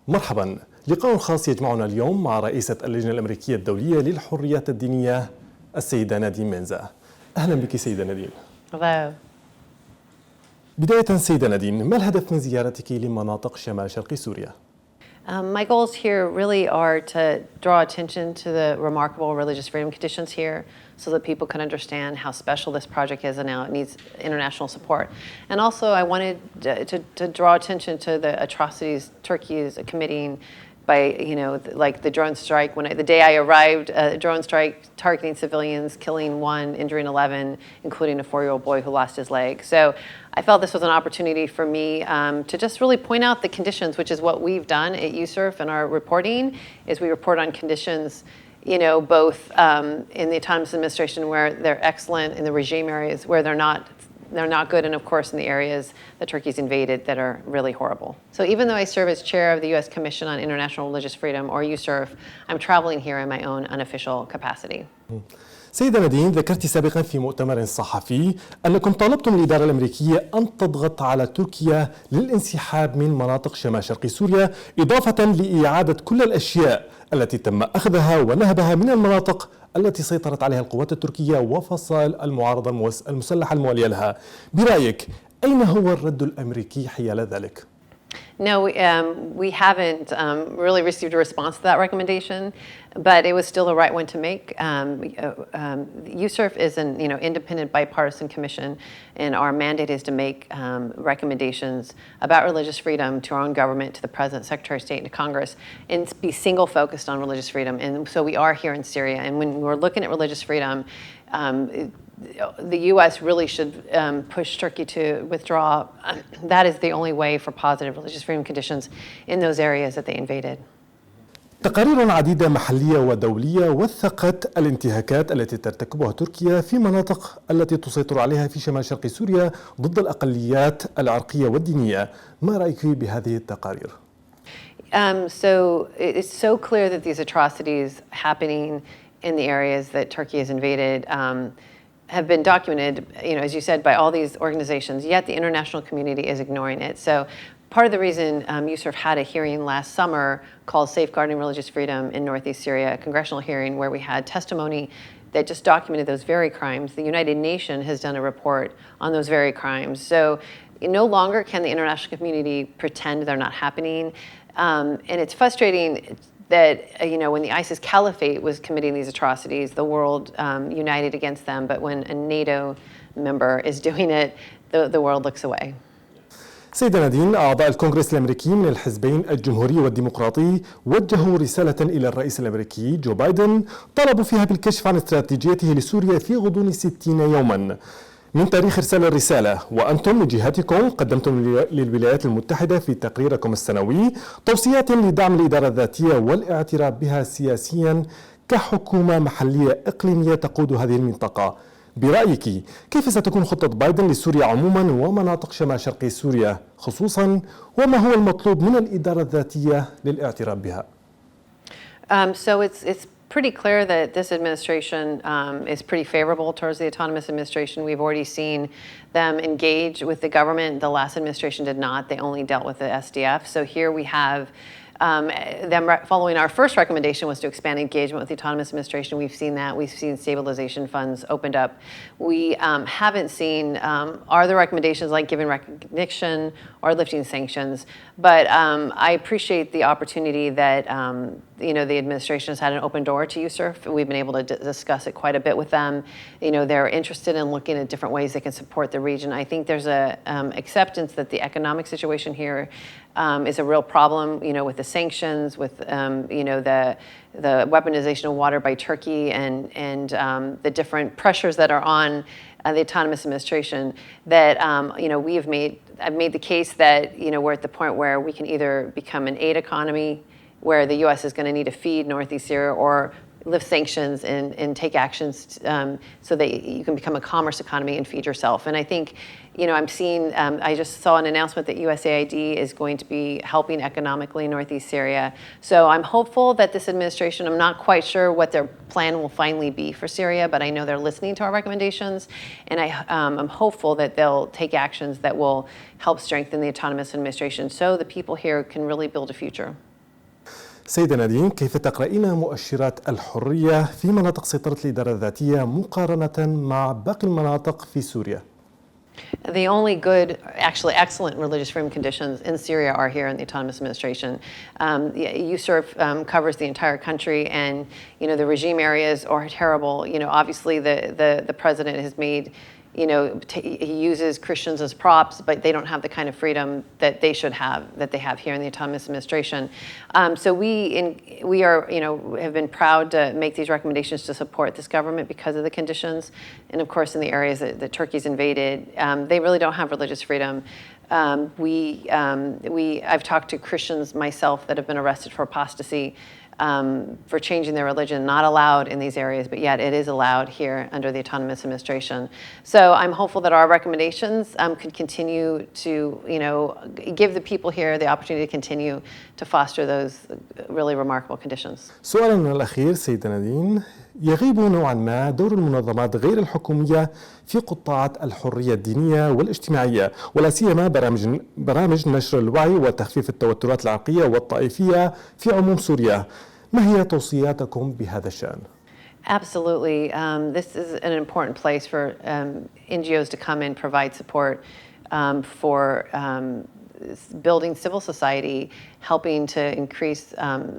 مرحبا، لقاء خاص يجمعنا اليوم مع رئيسة اللجنة الأمريكية الدولية للحريات الدينية السيدة نادين مينزا. أهلا بك سيدة نادين. Hello. بداية سيدة نادين، ما الهدف من زيارتك لمناطق شمال شرق سوريا؟ My goals here really are to draw attention to the remarkable religious freedom conditions here so that people can understand how special this project is and how it needs international support. And also I wanted to draw attention to the atrocities Turkey is committing by, like the drone strike. The day I arrived, a drone strike targeting civilians, killing 1, injuring 11, including a 4-year-old boy who lost his leg. So I felt this was an opportunity for me to just really point out the conditions, which is what we've done at USCIRF in our reporting, is we report on conditions, both in the autonomous administration where they're excellent, in the regime areas where they're not good, and of course in the areas that Turkey's invaded that are really horrible. So even though I serve as chair of the U.S. Commission on International Religious Freedom, or USCIRF, I'm traveling here in my own unofficial capacity. سيدة نادين، ذكرت سابقا في مؤتمر صحفي أنكم طالبتم الإدارة الأمريكية أن تضغط على تركيا للانسحاب من مناطق شمال شرق سوريا، إضافة لإعادة كل الأشياء التي تم أخذها ونهبها من المناطق التي سيطرت عليها القوات التركية وفصائل المعارضة المسلحة الموالية لها. برأيك أين هو الرد الأمريكي حيال ذلك؟ No, we haven't really received a response to that recommendation, but it was still the right one to make. USCIRF is an independent bipartisan commission, and our mandate is to make recommendations about religious freedom to our own government, to the President, Secretary of State, and to Congress, and be single focused on religious freedom. And so we are here in Syria, and when we're looking at religious freedom, the U.S. really should push Turkey to withdraw. That is the only way for positive religious freedom conditions in those areas that they invaded. تقارير عديدة محلية ودولية وثقت الانتهاكات التي ترتكبها تركيا في مناطق التي تسيطر عليها في شمال شرق سوريا ضد الأقليات العرقية والدينية. ما رأيك بهذه التقارير؟ So it's so clear that these atrocities happening in the areas that Turkey has invaded have been documented, as you said, by all these organizations, yet the international community is ignoring it. So part of the reason USCIRF had a hearing last summer called Safeguarding Religious Freedom in Northeast Syria, a congressional hearing where we had testimony that just documented those very crimes. The United Nations has done a report on those very crimes. So no longer can the international community pretend they're not happening. And it's frustrating that when the ISIS caliphate was committing these atrocities, the world united against them. But when a NATO member is doing it, the world looks away. سيدة نادين، أعضاء الكونغرس الأمريكي من الحزبين الجمهوري والديمقراطي وجهوا رسالة إلى الرئيس الأمريكي جو بايدن طلبوا فيها بالكشف عن استراتيجيته لسوريا في غضون 60 يوما من تاريخ إرسال الرسالة. وأنتم من جهتكم قدمتم للولايات المتحدة في تقريركم السنوي توصيات لدعم الإدارة الذاتية والاعتراف بها سياسيا كحكومة محلية إقليمية تقود هذه المنطقة. برأيك كيف ستكون خطة بايدن لسوريا عموما ومناطق شمال شرق سوريا خصوصا، وما هو المطلوب من الإدارة الذاتية للاعتراف بها؟ So it's pretty clear that this administration is pretty favorable towards the autonomous administration. We've already seen them engage with the government. The last administration did not. They only dealt with the SDF. So here we have them following our first recommendation was to expand engagement with the autonomous administration. We've seen that. We've seen stabilization funds opened up. We haven't seen other recommendations like giving recognition or lifting sanctions. But I appreciate the opportunity that the administration has had an open door to USCIRF. We've been able to discuss it quite a bit with them. They're interested in looking at different ways they can support the region. I think there's a acceptance that the economic situation here is a real problem, with the sanctions, with the weaponization of water by Turkey, and the different pressures that are on the autonomous administration. That I've made the case that we're at the point where we can either become an aid economy, where the U.S. is going to need to feed Northeast Syria, or lift sanctions and take actions so that you can become a commerce economy and feed yourself. And I think, I'm seeing, I just saw an announcement that USAID is going to be helping economically in Northeast Syria. So I'm hopeful that this administration, I'm not quite sure what their plan will finally be for Syria, but I know they're listening to our recommendations. And I'm hopeful that they'll take actions that will help strengthen the autonomous administration so the people here can really build a future. سيدة نادين، كيف تقرأين مؤشرات الحرية في مناطق سيطرة الإدارة الذاتية مقارنة مع باقي المناطق في سوريا؟ The only good, actually excellent religious freedom conditions in Syria are here in the Autonomous Administration. USCIRF covers the entire country, and the regime areas are terrible. Obviously the president has made, he uses Christians as props, but they don't have the kind of freedom that they should have, that they have here in the Autonomous Administration. So we are, have been proud to make these recommendations to support this government because of the conditions, and of course in the areas that Turkey's invaded, they really don't have religious freedom. I've talked to Christians myself that have been arrested for apostasy, for changing their religion, not allowed in these areas, but yet it is allowed here under the Autonomous Administration. So I'm hopeful that our recommendations could continue to, give the people here the opportunity to continue to foster those really remarkable conditions. سؤالنا الأخير سيدة نادين، يغيب نوعا ما دور المنظمات غير الحكومية في قطاعات الحرية الدينية والاجتماعية، ولا سيما برامج نشر الوعي وتخفيف التوترات العرقية والطائفية في عموم سوريا. ما هي توصياتكم بهذا الشأن؟ Absolutely. This is an important place for NGOs to come and provide support for building civil society, helping to increase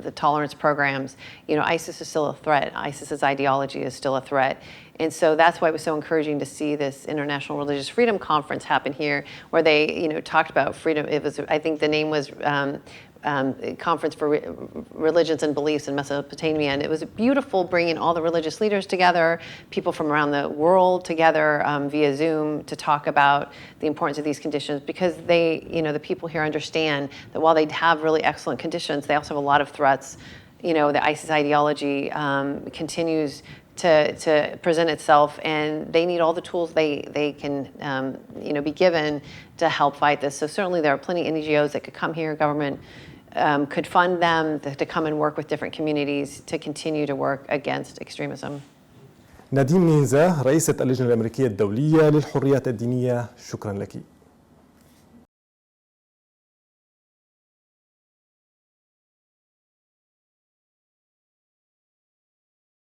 the tolerance programs. ISIS is still a threat. ISIS's ideology is still a threat. And so that's why it was so encouraging to see this International Religious Freedom Conference happen here, where they, talked about freedom. It was, I think the name was Conference for Religions and Beliefs in Mesopotamia, and it was beautiful bringing all the religious leaders together, people from around the world together via Zoom to talk about the importance of these conditions, because they, the people here understand that while they have really excellent conditions, they also have a lot of threats. The ISIS ideology continues to present itself, and they need all the tools they can be given to help fight this. So certainly there are plenty of NGOs that could come here, government could fund them to come and work with different communities to continue to work against extremism. نادين مينزا، رئيسة اللجنة الأمريكية الدولية للحريات الدينية، شكرا لك.